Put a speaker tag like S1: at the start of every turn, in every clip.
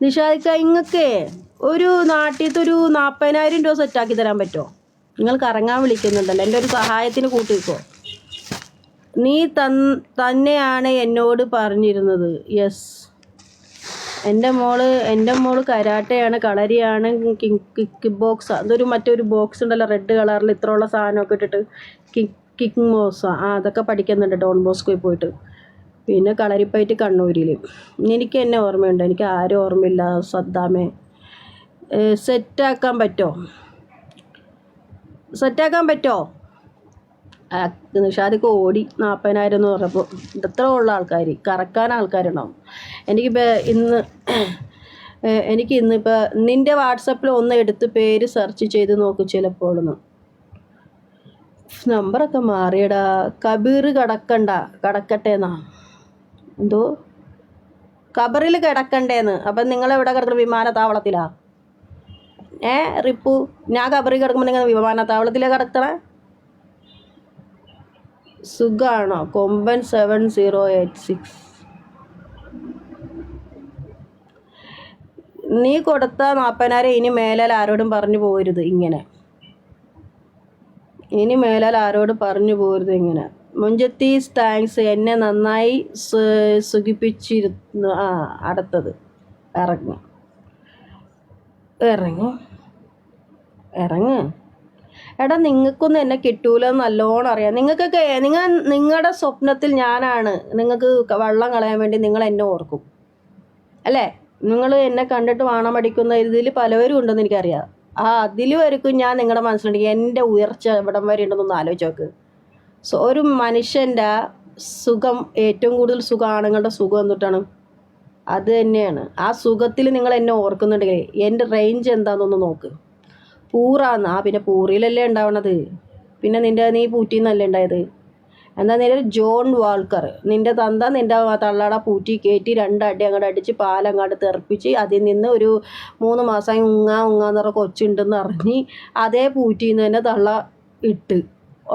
S1: നിഷാദിക്ക ഇങ്ങക്ക് ഒരു നാട്ടിലത്തെ ഒരു 40,000 രൂപ സെറ്റാക്കി തരാൻ പറ്റുമോ? നിങ്ങൾ കറങ്ങാൻ വിളിക്കുന്നുണ്ടല്ലോ, എൻ്റെ ഒരു സഹായത്തിന് കൂട്ടിക്കോ. നീ തന്നെയാണ് എന്നോട് പറഞ്ഞിരുന്നത്. യെസ്, എൻ്റെ മോള് കരാട്ടയാണ്, കളരിയാണ്, കിക്ക് ബോക്സ്, അതൊരു മറ്റൊരു ബോക്സ് ഉണ്ടല്ലോ റെഡ് കളറിൽ ഇത്രയുള്ള സാധനമൊക്കെ ഇട്ടിട്ട്, കിക്ക് ബോക്സ്, അതൊക്കെ പഠിക്കുന്നുണ്ട് ഡോൺ ബോസ്കോയിൽ പോയിട്ട്. പിന്നെ കളരിപ്പയറ്റ് കണ്ണൂരിൽ. എനിക്ക് എന്നെ ഓർമ്മയുണ്ട്, എനിക്ക് ആരും ഓർമ്മയില്ല. സദ്ദാമേ സെറ്റാക്കാൻ പറ്റുമോ? നിഷാദിക്ക് ഓടി 40,000 എന്ന് പറഞ്ഞപ്പോൾ ഇത്ര ഉള്ള ആൾക്കാർ കറക്കാൻ ആൾക്കാരുണ്ടാവും. എനിക്ക് ഇന്നിപ്പോൾ നിൻ്റെ വാട്സപ്പിൽ ഒന്ന് എടുത്ത് പേര് സെർച്ച് ചെയ്ത് നോക്കും ചിലപ്പോഴൊന്ന്. നമ്പറൊക്കെ മാറിയടാ. കബീർ കടക്കട്ടെ എന്നാ, എന്തോ കബറിൽ കിടക്കണ്ടേന്ന്. അപ്പം നിങ്ങളെവിടെ കിടക്കണം? വിമാനത്താവളത്തിലാ? റിപ്പു, ഞാൻ കബറിൽ കിടക്കുമ്പോൾ നിങ്ങൾ വിമാനത്താവളത്തിലാണ് കിടക്കണേ? സുഖാണോ? കൊമ്പൻ 7086. നീ കൊടുത്ത 40,000 ഇനി മേലാൽ ആരോടും പറഞ്ഞു പോകരുത് ഇങ്ങനെ. മുഞ്ചത്തീസ് താങ്ക്സ്, എന്നെ നന്നായി സുഖിപ്പിച്ചിരുന്നു. അടുത്തത് ഇറങ്ങ്. എടാ, നിങ്ങൾക്കൊന്നും എന്നെ കിട്ടൂലെന്ന് നല്ലോണം അറിയാം. നിങ്ങളുടെ സ്വപ്നത്തിൽ ഞാനാണ്. നിങ്ങൾക്ക് വെള്ളം കളയാൻ വേണ്ടി നിങ്ങൾ എന്നെ ഓർക്കും അല്ലേ? നിങ്ങൾ എന്നെ കണ്ടിട്ട് വാണം അടിക്കുന്ന ഇതിൽ പലവരും ഉണ്ടെന്ന് എനിക്കറിയാം. അതിൽ വരക്കും ഞാൻ നിങ്ങളുടെ മനസ്സിലുണ്ടെങ്കിൽ എൻ്റെ ഉയർച്ച ഇവിടം വരെ ഉണ്ടെന്നൊന്ന് ആലോചിച്ച് നോക്ക്. ഒരു മനുഷ്യൻ്റെ സുഖം, ഏറ്റവും കൂടുതൽ സുഖം ആണുങ്ങളുടെ സുഖം എന്നിട്ടാണ്, അത് തന്നെയാണ്. ആ സുഖത്തിൽ നിങ്ങൾ എന്നെ ഓർക്കുന്നുണ്ടെങ്കിൽ എൻ്റെ റേഞ്ച് എന്താണെന്നൊന്ന് നോക്ക്. പൂറാന്ന്. പിന്നെ പൂറിയിലല്ലേ ഉണ്ടാവണത്. പിന്നെ നീ പൂറ്റിന്നല്ലേ ഉണ്ടായത്? എന്താ നിന്റെ ജോൺ വാൾക്കർ, നിന്റെ തന്ത നിന്റെ തള്ളാട പൂറ്റി കയറ്റി 2 അടി അങ്ങോട്ട് അടിച്ച് പാലങ്ങാട് തെറിപ്പിച്ച് അതിൽ നിന്ന് ഒരു 3 മാസമായി ഉങ്ങാന്ന് പറഞ്ഞ കൊച്ചുണ്ടെന്ന് അറിഞ്ഞ് അതേ പൂറ്റിന്ന് തന്നെ തള്ള ഇട്ട്.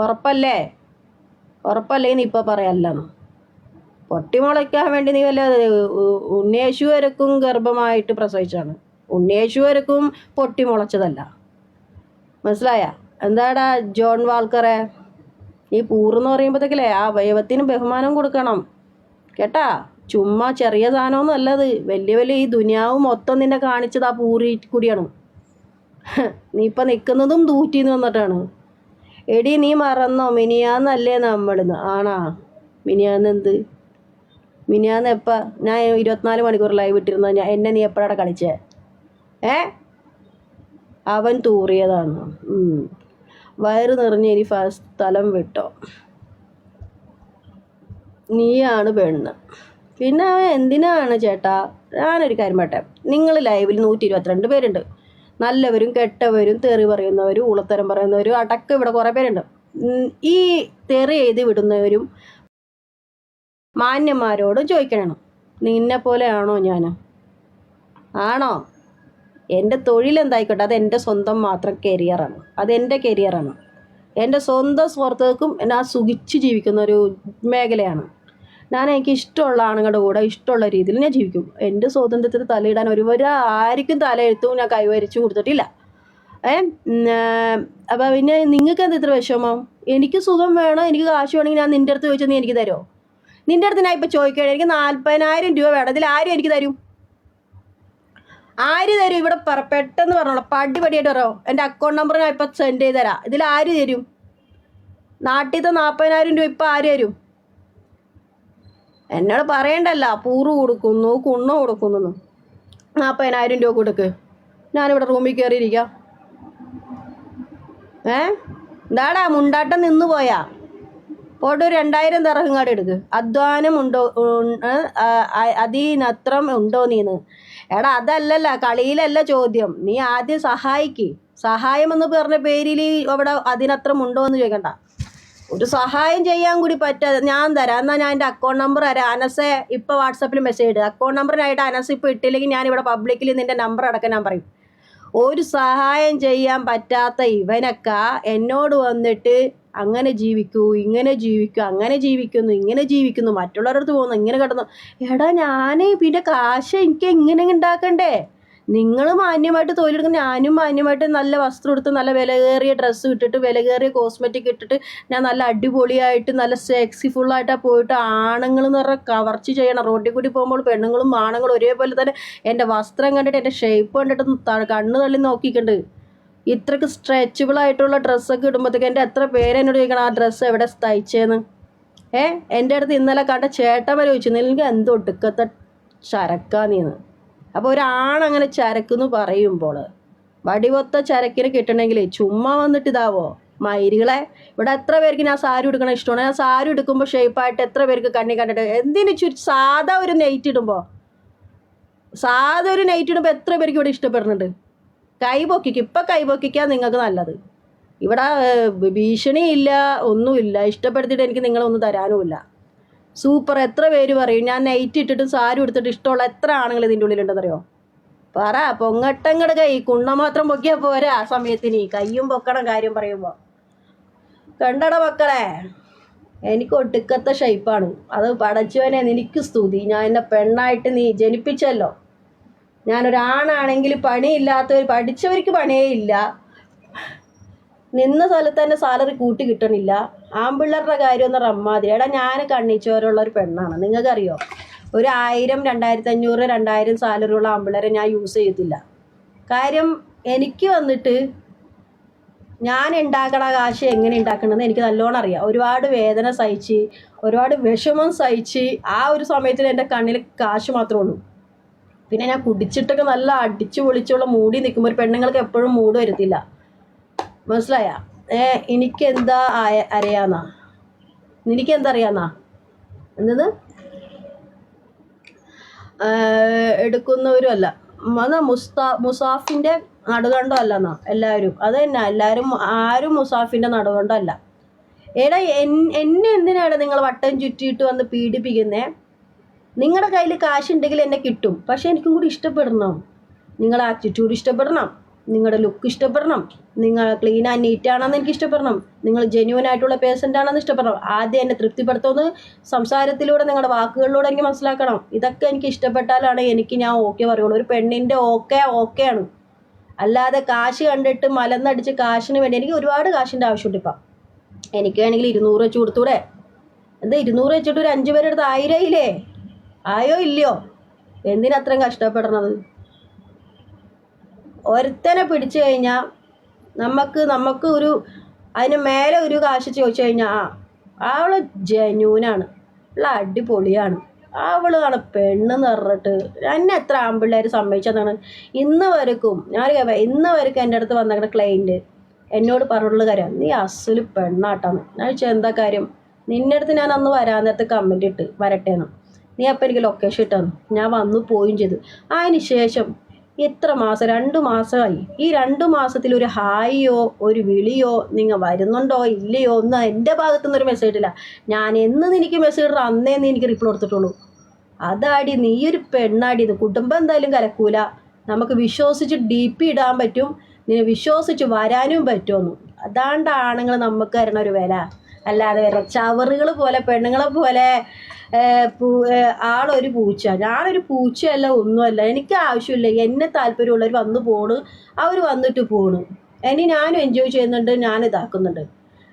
S1: ഉറപ്പല്ലേ? നീ ഇപ്പം പറയല്ലെന്ന്. പൊട്ടിമുളയ്ക്കാൻ വേണ്ടി നീ വല്ല ഉണ്ണിയേശു വരക്കും ഗർഭമായിട്ട് പ്രസവിച്ചാണ്. ഉണ്ണിയേശു വരക്കും പൊട്ടിമുളച്ചതല്ല. മനസ്സിലായ? എന്താടാ ജോൺ വാൾക്കറെ, ഈ പൂറെന്ന് പറയുമ്പോഴത്തേക്കല്ലേ ആ അവയവത്തിന് ബഹുമാനം കൊടുക്കണം കേട്ടാ. ചുമ്മാ ചെറിയ സാധനമൊന്നും അല്ലത്. വലിയ ഈ ദുനിയാവ് മൊത്തം നിന്നെ കാണിച്ചത് ആ പൂറി കൂടിയാണ്. നീ ഇപ്പം നിൽക്കുന്നതും ദൂറ്റിന്ന് വന്നിട്ടാണ്. എടി, നീ മറന്നോ? മിനിയാന്നല്ലേ നമ്മളിന്ന്? ആണാ? മിനിയാന്ന് എപ്പാ? ഞാൻ 24 മണിക്കൂർ ലൈവ് ഇട്ടിരുന്ന എന്നെ നീ എപ്പോഴാണ് കളിച്ചേ? അവൻ തൂറിയതാണ്. വയറ് നിറഞ്ഞ് ഇനി സ്ഥലം വിട്ടോ. നീയാണ് പെണ്ണ്. പിന്നെ അവൻ എന്തിനാണ് ചേട്ടാ? ഞാനൊരു കാര്യം പറയട്ടെ, നിങ്ങൾ ലൈവിൽ 122 പേരുണ്ട്. നല്ലവരും കെട്ടവരും തെറി പറയുന്നവരും ഉളത്തരം പറയുന്നവരും അടക്കം ഇവിടെ കുറേ പേരുണ്ട്. ഈ തെറി എഴുതി വിടുന്നവരും മാന്യന്മാരോട് ചോദിക്കണം, നിന്നെ പോലെയാണോ ഞാൻ? ആണോ? എൻ്റെ തൊഴിൽ എന്തായിക്കോട്ടെ, അത് എൻ്റെ സ്വന്തം മാത്രം കരിയറാണ്. അതെൻ്റെ കരിയറാണ്. എൻ്റെ സ്വന്തം സ്വാർത്ഥക്കും ഞാൻ സുഖിച്ച് ജീവിക്കുന്ന ഒരു മേഖലയാണ്. എനിക്ക് ഇഷ്ടമുള്ള ആണുങ്ങളുടെ കൂടെ ഇഷ്ടമുള്ള രീതിയിൽ ഞാൻ ജീവിക്കും. എൻ്റെ സ്വാതന്ത്ര്യത്തിന് തലയിടാൻ ആർക്കും തലയെഴുത്തും ഞാൻ കൈവരിച്ചു കൊടുത്തിട്ടില്ല. അപ്പം പിന്നെ നിങ്ങൾക്ക് എന്താ ഇത്ര വിഷമം? എനിക്ക് സുഖം വേണം, എനിക്ക് കാശ് വേണമെങ്കിൽ ഞാൻ നിൻ്റെ അടുത്ത് ചോദിച്ചാൽ നീ എനിക്ക് തരുമോ? നിൻ്റെ അടുത്ത് ഞാൻ ഇപ്പം ചോദിക്കുകയാണ്, എനിക്ക് 40,000 രൂപ വേണം. ഇതിൽ ആരും എനിക്ക് തരും? ഇവിടെ പെട്ടെന്ന് പറഞ്ഞോളൂ, പടിയായിട്ട് പറയോ. എൻ്റെ അക്കൗണ്ട് നമ്പർ ഞാൻ ഇപ്പം സെൻഡ് ചെയ്ത് തരാം. ഇതിൽ ആര് തരും? നാട്ടിലത്തെ 40,000 രൂപ ഇപ്പം ആര് തരും? എന്നോട് പറയണ്ടല്ല പൂറ് കൊടുക്കുന്നു കുണ്ണ കൊടുക്കുന്നു. 40,000 രൂപ കൊടുക്ക്, ഞാനിവിടെ റൂമിൽ കയറിയിരിക്കാം. എന്താടാ മുണ്ടാട്ടം നിന്ന് പോയാ? പോട്ട് 2,000 തറങ്ങാട് എടുക്ക്. അധ്വാനം ഉണ്ടോ? അതിനത്രം ഉണ്ടോ നീന്ന്? എടാ, അതല്ലല്ല, കളിയിലല്ല ചോദ്യം. നീ ആദ്യം സഹായം എന്ന് പറഞ്ഞ പേരിൽ അവിടെ അതിനത്രം ഉണ്ടോ എന്ന് ചോദിക്കണ്ട. ഒരു സഹായം ചെയ്യാൻ കൂടി പറ്റാതെ ഞാൻ തരാം. എന്നാൽ ഞാൻ എൻ്റെ അക്കൗണ്ട് നമ്പർ തരാം. അനസെ ഇപ്പോൾ വാട്സപ്പിൽ മെസ്സേജ് ഇടുക. അക്കൗണ്ട് നമ്പറിനായിട്ട് അനസ് ഇപ്പോൾ ഇട്ടില്ലെങ്കിൽ ഞാനിവിടെ പബ്ലിക്കിൽ നിൻ്റെ നമ്പർ അടക്കം ഞാൻ പറയും. ഒരു സഹായം ചെയ്യാൻ പറ്റാത്ത ഇവനൊക്കെ എന്നോട് വന്നിട്ട് അങ്ങനെ ജീവിക്കൂ, ഇങ്ങനെ ജീവിക്കൂ, അങ്ങനെ ജീവിക്കുന്നു, ഇങ്ങനെ ജീവിക്കുന്നു, മറ്റുള്ളവരുടെ അടുത്ത് പോകുന്നു, ഇങ്ങനെ കിടന്നു. എടാ ഞാൻ പിന്നെ കാശ് എനിക്ക് എങ്ങനെ ഉണ്ടാക്കണ്ടേ? നിങ്ങൾ മാന്യമായിട്ട് തൊഴിലെടുക്കുന്ന, ഞാനും മാന്യമായിട്ട് നല്ല വസ്ത്രം എടുത്ത് നല്ല വിലകേറിയ ഡ്രസ്സ് ഇട്ടിട്ട് വിലകേറിയ കോസ്മെറ്റിക് ഇട്ടിട്ട് ഞാൻ നല്ല അടിപൊളിയായിട്ട് നല്ല സെക്സി ഫുള്ളായിട്ടാണ് പോയിട്ട് ആണുങ്ങൾ എന്ന് പറഞ്ഞാൽ കവർച്ച ചെയ്യണം. റോഡിൽ കൂടി പോകുമ്പോൾ പെണ്ണുങ്ങളും ആണുങ്ങളും ഒരേപോലെ തന്നെ എൻ്റെ വസ്ത്രം കണ്ടിട്ട് എൻ്റെ ഷേപ്പ് കണ്ടിട്ട് കണ്ണ് തള്ളി നോക്കിയിട്ടുണ്ട്. ഇത്രയ്ക്ക് സ്ട്രെച്ചബിൾ ആയിട്ടുള്ള ഡ്രസ്സൊക്കെ ഇടുമ്പോഴത്തേക്ക് എൻ്റെ എത്ര പേര് എന്നോട് ചോദിക്കണം ആ ഡ്രസ്സ് എവിടെ തയ്ച്ചേന്ന്. എൻ്റെ അടുത്ത് ഇന്നലെ കണ്ട ചേട്ടൻ വരെ ചോദിച്ചു നിനക്ക് എന്ത് ഒടുക്കത്തെ ചരക്കാന്നീന്ന്. അപ്പോൾ ഒരാണങ്ങനെ ചരക്കെന്ന് പറയുമ്പോൾ വടിവൊത്ത ചരക്കിന് കിട്ടണമെങ്കിൽ ചുമ്മാ വന്നിട്ട് ഇതാവോ മയിലുകളെ. ഇവിടെ എത്ര പേർക്ക് ഞാൻ സാരി ഉടുക്കണം ഇഷ്ടമാണ്. ഞാൻ സാരി ഉടുക്കുമ്പോൾ ഷേപ്പായിട്ട് എത്ര പേർക്ക് കണ്ണി കണ്ടിട്ട് എന്തിനു സാധാ ഒരു നെയ്റ്റ് ഇടുമ്പോൾ എത്ര പേർക്ക് ഇവിടെ ഇഷ്ടപ്പെടുന്നുണ്ട്. കൈപൊക്കിക്കും, ഇപ്പം കൈപൊക്കിക്കാൻ നിങ്ങൾക്ക് നല്ലത്. ഇവിടെ ഭീഷണിയില്ല, ഒന്നുമില്ല. ഇഷ്ടപ്പെടുത്തിയിട്ട് എനിക്ക് നിങ്ങളൊന്നും തരാനുമില്ല. സൂപ്പർ. എത്ര പേര് പറയും ഞാൻ നൈറ്റ് ഇട്ടിട്ട് സാരി എടുത്തിട്ട് ഇഷ്ടമുള്ള എത്ര ആണുങ്ങൾ ഇതിൻ്റെ ഉള്ളിലുണ്ടെന്നറിയോ? പറ. പൊങ്ങട്ടങ്ങട് കൈ കുണ്ണ മാത്രം പൊക്കിയാൽ പോരാ ആ സമയത്തിന്. കയ്യും പൊക്കണം കാര്യം പറയുമ്പോൾ. കണ്ടട മക്കളെ, എനിക്ക് ഒടുക്കത്തെ ഷേപ്പാണ്. അത് പടച്ചവനെ നിനക്ക് സ്തുതി. ഞാൻ എന്നെ പെണ്ണായിട്ട് നീ ജനിപ്പിച്ചല്ലോ. ഞാനൊരാണാണെങ്കിൽ പണിയില്ലാത്തവർ, പഠിച്ചവർക്ക് പണിയേ ഇല്ല, നിന്ന സ്ഥലത്ത് തന്നെ സാലറി കൂട്ടി കിട്ടണില്ല. ആൺപിള്ളേരുടെ കാര്യം എന്ന് പറഞ്ഞാൽ അമ്മാതിരി. എടാ ഞാൻ കണ്ണിച്ചോരുള്ളൊരു പെണ്ണാണ്. നിങ്ങൾക്കറിയോ? ഒരു 1000, 2500, 2000 സാലറിയുള്ള ആൺപിള്ളേരെ ഞാൻ യൂസ് ചെയ്യത്തില്ല. കാര്യം എനിക്ക് വന്നിട്ട് ഞാൻ ഉണ്ടാക്കണ കാശ് എങ്ങനെ ഉണ്ടാക്കണമെന്ന് എനിക്ക് നല്ലോണം അറിയാം. ഒരുപാട് വേദന സഹിച്ച്, ഒരുപാട് വിഷമം സഹിച്ച് ആ ഒരു സമയത്തിൽ എൻ്റെ കണ്ണിൽ കാശ് മാത്രമേ ഉള്ളൂ. പിന്നെ ഞാൻ കുടിച്ചിട്ടൊക്കെ നല്ല അടിച്ചു പൊളിച്ചുള്ള മൂടി നിൽക്കുമ്പോൾ ഒരു പെണ്ണുങ്ങൾക്ക് എപ്പോഴും മൂഡ് വരത്തില്ല. മനസ്സിലായ? എനിക്കെന്താ അറിയാന്നാ? നിനക്കെന്താ അറിയാന്നാ? എന്നത് എടുക്കുന്നവരും അല്ല. മുസാഫിൻ്റെ നടുകണ്ടം അല്ലെന്നാ എല്ലാവരും. അത് തന്നെ, എല്ലാവരും ആരും മുസാഫിൻ്റെ നടുകണ്ടം അല്ല. എടാ എന്നെ എന്തിനാണ് നിങ്ങൾ വട്ടം ചുറ്റിയിട്ട് വന്ന് പീഡിപ്പിക്കുന്നേ? നിങ്ങളുടെ കയ്യിൽ കാശുണ്ടെങ്കിൽ എന്നെ കിട്ടും. പക്ഷെ എനിക്കും കൂടി ഇഷ്ടപ്പെടണം. നിങ്ങളുടെ ആറ്റിറ്റ്യൂഡ് ഇഷ്ടപ്പെടണം, നിങ്ങളുടെ ലുക്ക് ഇഷ്ടപ്പെടണം, നിങ്ങൾ ക്ലീൻ ആൻഡ് നീറ്റ് ആണെന്ന് എനിക്ക് ഇഷ്ടപ്പെടണം, നിങ്ങൾ ജെന്യുവൻ ആയിട്ടുള്ള പേഴ്സൻ്റ് ആണെന്ന് ഇഷ്ടപ്പെടണം. ആദ്യം എന്നെ തൃപ്തിപ്പെടുത്തുമെന്ന് സംസാരത്തിലൂടെ നിങ്ങളുടെ വാക്കുകളിലൂടെ എനിക്ക് മനസ്സിലാക്കണം. ഇതൊക്കെ എനിക്ക് ഇഷ്ടപ്പെട്ടാലാണ് ഞാൻ ഓക്കെ പറയുള്ളൂ. ഒരു പെണ്ണിൻ്റെ ഓക്കെയാണ്. അല്ലാതെ കാശ് കണ്ടിട്ട് മലന്നടിച്ച് കാശിന് വേണ്ടി, എനിക്ക് ഒരുപാട് കാശിൻ്റെ ആവശ്യമുണ്ട്. ഇപ്പം എനിക്ക് വേണമെങ്കിൽ 200 വെച്ച് കൊടുത്തൂടെ? എന്താ 200 വെച്ചിട്ട് ഒരു 5 പേരെടുത്ത് 1000 ഇല്ലേ? ആയോ ഇല്ലയോ? എന്തിനത്രയും കഷ്ടപ്പെടണത്? ഒരുത്തനെ പിടിച്ചു കഴിഞ്ഞാൽ നമുക്ക് ഒരു അതിന് മേലെ ഒരു കാശ് ചോദിച്ചു കഴിഞ്ഞാൽ അവൾ ജെന്യൂനാണ്, അവൾ അടിപൊളിയാണ്, അവളാണ് പെണ്ണെന്ന് പറഞ്ഞിട്ട് എന്നെ എത്ര ആൺപിള്ളേർ സമ്മതിച്ചതാണ്. ഇന്ന് വരെക്കും എൻ്റെ അടുത്ത് വന്നിട്ട് ക്ലൈൻറ്റ് എന്നോട് പറഞ്ഞുള്ള കാര്യം, നീ അസല് പെണ്ണാട്ടാണ്. ഞാൻ ചോദിച്ചാൽ എന്താ കാര്യം? നിൻ്റെ അടുത്ത് ഞാൻ അന്ന് വരാൻ നേരത്തെ കമൻറ്റ് ഇട്ട് വരട്ടേന്ന്. നീ അപ്പം എനിക്ക് ലൊക്കേഷൻ ഇട്ടാന്ന്. ഞാൻ വന്നു പോവുകയും ചെയ്തു. അതിന് ശേഷം എത്ര മാസം, 2 മാസമായി. ഈ 2 മാസത്തിൽ ഒരു ഹായിയോ ഒരു വിളിയോ നിങ്ങൾ വരുന്നുണ്ടോ ഇല്ലയോ ഒന്നും എൻ്റെ ഭാഗത്തുനിന്നൊരു മെസ്സേജ് ഇല്ല. ഞാൻ എന്ന് നിനക്ക് മെസ്സേജ് ഇടുക അന്നേ നീ എനിക്ക് റിപ്ലൈ കൊടുത്തിട്ടുള്ളൂ. അതാടി നീയൊരു പെണ്ണാടിയത്. കുടുംബം എന്തായാലും കലക്കൂല. നമുക്ക് വിശ്വസിച്ച് DP ഇടാൻ പറ്റും, നിന്നെ വിശ്വസിച്ച് വരാനും പറ്റുമെന്നു. അതാണ്ട് ആണുങ്ങൾ നമുക്ക് തരണ ഒരു വില. അല്ലാതെ വേറെ ചവറുകൾ പോലെ പെണ്ണുങ്ങളെ പോലെ ആളൊരു പൂച്ച. ഞാനൊരു പൂച്ചയല്ല, ഒന്നുമല്ല. എനിക്ക് ആവശ്യമില്ല. എന്നെ താല്പര്യമുള്ളവർ വന്ന് പോണ്, അവർ വന്നിട്ട് പോണ്. ഞാനും എൻജോയ് ചെയ്യുന്നുണ്ട്, ഞാൻ ഇതാക്കുന്നുണ്ട്.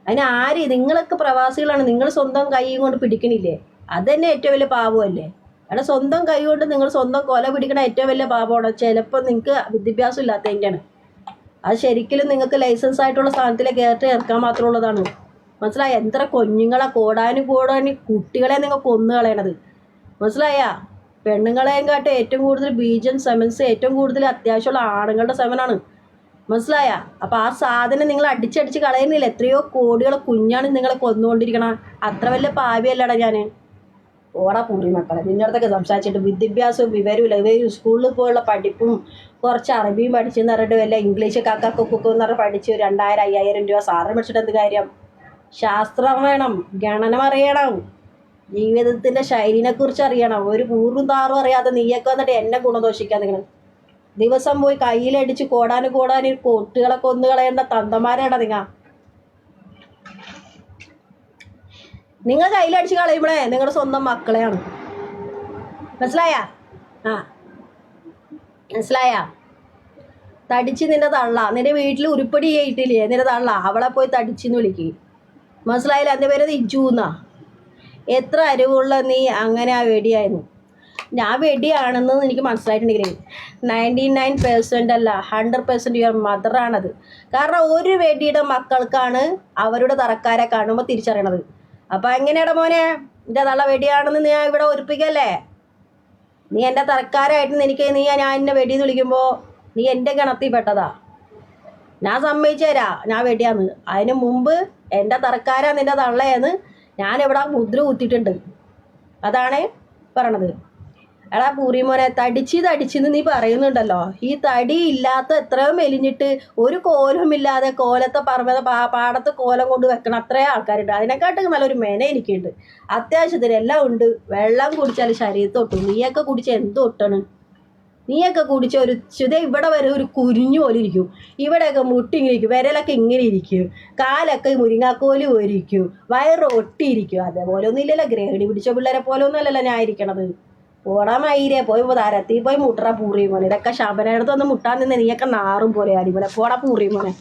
S1: അതിന് നിങ്ങളൊക്കെ പ്രവാസികളാണ്. നിങ്ങൾ സ്വന്തം കൈ കൊണ്ട് പിടിക്കണില്ലേ? അതന്നെ ഏറ്റവും വലിയ പാപമല്ലേ? അവിടെ സ്വന്തം കൈ കൊണ്ട് നിങ്ങൾ സ്വന്തം കൊല പിടിക്കണ ഏറ്റവും വലിയ പാപമാണ്. ചിലപ്പോൾ നിങ്ങൾക്ക് വിദ്യാഭ്യാസം ഇല്ലാത്തതിൻ്റെയാണ്. അത് ശരിക്കും നിങ്ങൾക്ക് ലൈസൻസ് ആയിട്ടുള്ള സ്ഥാനത്തിലേക്ക് ഇറക്കാൻ മാത്രമുള്ളതാണ്. മനസ്സിലായ? എത്ര കുഞ്ഞുങ്ങളെ കോടാനും കുട്ടികളെ നിങ്ങൾ കൊന്നു കളയണത്. മനസ്സിലായ? പെണ്ണുങ്ങളെയും കാട്ടെ ഏറ്റവും കൂടുതൽ ബീജൻ സെമൻസ് ഏറ്റവും കൂടുതൽ അത്യാവശ്യമുള്ള ആണുങ്ങളുടെ സെമനാണ്. മനസ്സിലായ? അപ്പോൾ ആ സാധനം നിങ്ങൾ അടിച്ചടിച്ച് കളയുന്നില്ല. എത്രയോ കോടികളെ കുഞ്ഞാണ് നിങ്ങളെ കൊന്നുകൊണ്ടിരിക്കണം. അത്ര വലിയ പാവിയല്ലടാ ഞാൻ. ഓടാ പൂറി മക്കളെ, നിൻ്റെ അടുത്തൊക്കെ സംസാരിച്ചിട്ട് വിദ്യാഭ്യാസവും വിവരമില്ല. ഇവർ സ്കൂളിൽ പോയുള്ള പഠിപ്പും കുറച്ച് അറബിയും പഠിച്ചെന്ന് പറഞ്ഞിട്ട് വല്ല ഇംഗ്ലീഷ് കക്കൊക്കെ എന്ന് പറഞ്ഞ് പഠിച്ച് 2000, 5000 രൂപ സാറിന് പഠിച്ചിട്ട് എന്ത് കാര്യം? ശാസ്ത്രം വേണം, ഗണനം അറിയണം, ജീവിതത്തിൻ്റെ ശൈലിനെക്കുറിച്ച് അറിയണം. ഒരു കൂറും താറും അറിയാതെ നീയൊക്കെ വന്നിട്ട് എന്നെ ഗുണദോഷിക്കാൻ നിങ്ങൾ. ദിവസം പോയി കയ്യിലടിച്ച് കോടാനും കുട്ടികളെ കൊന്നു കളയേണ്ട തന്തമാരാണ് നിങ്ങൾ. നിങ്ങൾ കയ്യിലടിച്ച് കളയുമ്പോഴേ നിങ്ങളുടെ സ്വന്തം മക്കളെയാണ്. മനസ്സിലായ? ആ മനസ്സിലായ? തടിച്ച് നിന്റെ തള്ള, നിന്റെ വീട്ടിൽ ഉരുപ്പടി ചെയ്തിട്ടില്ലേ നിന്റെ തള്ള, അവളെ പോയി തടിച്ചെന്ന് വിളിക്കുക. മനസ്സിലായില്ല? എൻ്റെ പേര് ഇജൂന്നാ. എത്ര അറിവുള്ള നീ അങ്ങനെ ആ വെടിയായിരുന്നു. ഞാൻ വെടിയാണെന്ന് എനിക്ക് മനസ്സിലായിട്ടുണ്ടെങ്കിൽ 99% അല്ല 100% യുവർ മദറാണത്. കാരണം ഒരു വെടിയുടെ മക്കൾക്കാണ് അവരുടെ തറക്കാരെ കാണുമ്പോൾ തിരിച്ചറിയണത്. അപ്പം എങ്ങനെയാടാ മോനെ എൻ്റെ തള്ള വെടിയാണെന്ന് നീ ഇവിടെ ഉറപ്പിക്കല്ലേ? നീ എൻ്റെ തറക്കാരായിട്ട് ഞാൻ എന്നെ വെടിയെന്ന് വിളിക്കുമ്പോൾ നീ എൻ്റെ ഗണത്തിൽ പെട്ടതാ. ഞാൻ സമ്മതിച്ചു തരാം ഞാൻ വെടിയാന്ന്. അതിന് മുമ്പ് എൻ്റെ തറക്കാരാ നിൻ്റെ തള്ളയെന്ന് ഞാനിവിടെ മുദ്ര കുത്തിയിട്ടുണ്ട്. അതാണ് പറയണത്. എടാ പൂറിമോനെ, തടിച്ചെന്ന് നീ പറയുന്നുണ്ടല്ലോ. ഈ തടി ഇല്ലാത്ത എത്രയോ മെലിഞ്ഞിട്ട് ഒരു കോലമില്ലാതെ കോലത്തെ പാടത്ത് കോലം കൊണ്ട് വെക്കണം അത്രയും ആൾക്കാരുണ്ട്. അതിനെക്കാട്ടും നല്ലൊരു മെന എനിക്കുണ്ട്. അത്യാവശ്യത്തിന് എല്ലാം ഉണ്ട്. വെള്ളം കുടിച്ചാൽ ശരീരത്ത് ഒട്ടും. നീയൊക്കെ കുടിച്ച് എന്ത് ഒട്ടാണ്? നീയൊക്കെ കുടിച്ച ഒരു ഇവിടെ വരെ ഒരു കുരിഞ്ഞു പോലെ ഇരിക്കും. ഇവിടെയൊക്കെ മുട്ടിങ്ങനെ ഇരിക്കും, വിരലൊക്കെ ഇങ്ങനെ ഇരിക്കും, കാലൊക്കെ മുരിങ്ങാക്കോല് പോലിരിക്കും, വയറ് ഒട്ടിയിരിക്കും. അതേപോലെ ഒന്നും ഇല്ലല്ലോ. ഗ്രഹണി പിടിച്ച പിള്ളേരെ പോലെ ഒന്നും അല്ലല്ലോ ഞാൻ ഇരിക്കണത്. ഓടാ മയിരെ പോയി തരത്തി പോയി മുട്ടറ പൂറിയും മോനെ. ഇതൊക്കെ ശബനടുത്ത് വന്ന് മുട്ടാൻ നിന്ന് നീയൊക്കെ നാറും പോലെ അടിപോലെ. പോടാ പൂറിയും മോനെ,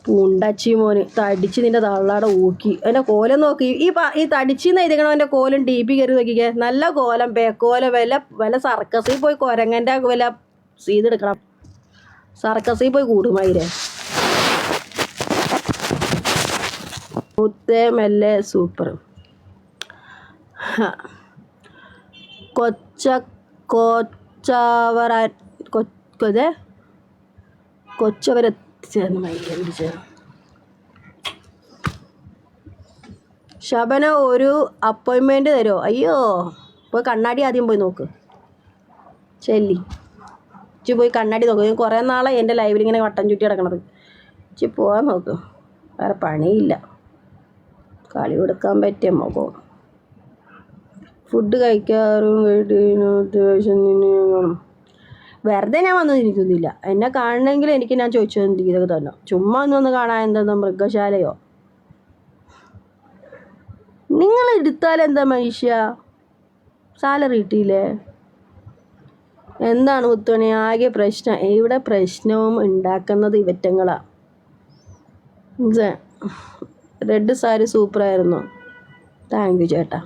S1: പുണ്ടച്ചി മോന്. തടിച്ച് നിന്റെ തള്ളാടെ ഊക്കി അതിൻ്റെ കോലം നോക്കി. ഈ തടിച്ചിന്ന് എഴുതിക്കണം എൻ്റെ കോലം DP കയറി നോക്കിക്കേ. നല്ല കോലം, പേക്കോലം. വല്ല സർക്കസിൽ പോയി കുരങ്ങൻ്റെ വല്ല ചെയ്തെടുക്കണം. സർക്കസിൽ പോയി കൂടുമായിരെ. മുത്തേ മെല്ലെ സൂപ്പർ. കൊച്ചവരെത്തിച്ചേർന്ന് മൈൻഡ്. ശബന ഒരു അപ്പോയിൻമെൻറ്റ് തരുമോ? അയ്യോ, പോയി കണ്ണാടി ആദ്യം പോയി നോക്ക്. ചെല്ലി ഇച്ചി പോയി കണ്ണാടി നോക്ക്. കുറേ നാളെ എൻ്റെ ലൈവിൽ ഇങ്ങനെ വട്ടം ചുറ്റി കിടക്കണത്. ഇച്ചി പോകാൻ നോക്ക്. വേറെ പണിയില്ല. കളി കൊടുക്കാൻ പറ്റിയ മുഖം. ഫുഡ് കഴിക്കാറും അത്യാവശ്യം വെറുതെ ഞാൻ വന്നത് എനിക്കൊന്നുമില്ല. എന്നെ കാണണമെങ്കിൽ ഞാൻ ചോദിച്ചത് ഇതൊക്കെ തന്നെ. ചുമ്മാ ഒന്നൊന്ന് കാണാൻ എന്താ മൃഗശാലയോ? നിങ്ങൾ എടുത്താലെന്താ മനുഷ്യ? സാലറി കിട്ടിയില്ലേ? എന്താണ് മുത്തോണി ആകെ പ്രശ്നം? ഇവിടെ പ്രശ്നവും ഉണ്ടാക്കുന്നത് ഇവറ്റങ്ങളാണ്. റെഡ് സാരി സൂപ്പറായിരുന്നു. താങ്ക് യു ചേട്ടാ.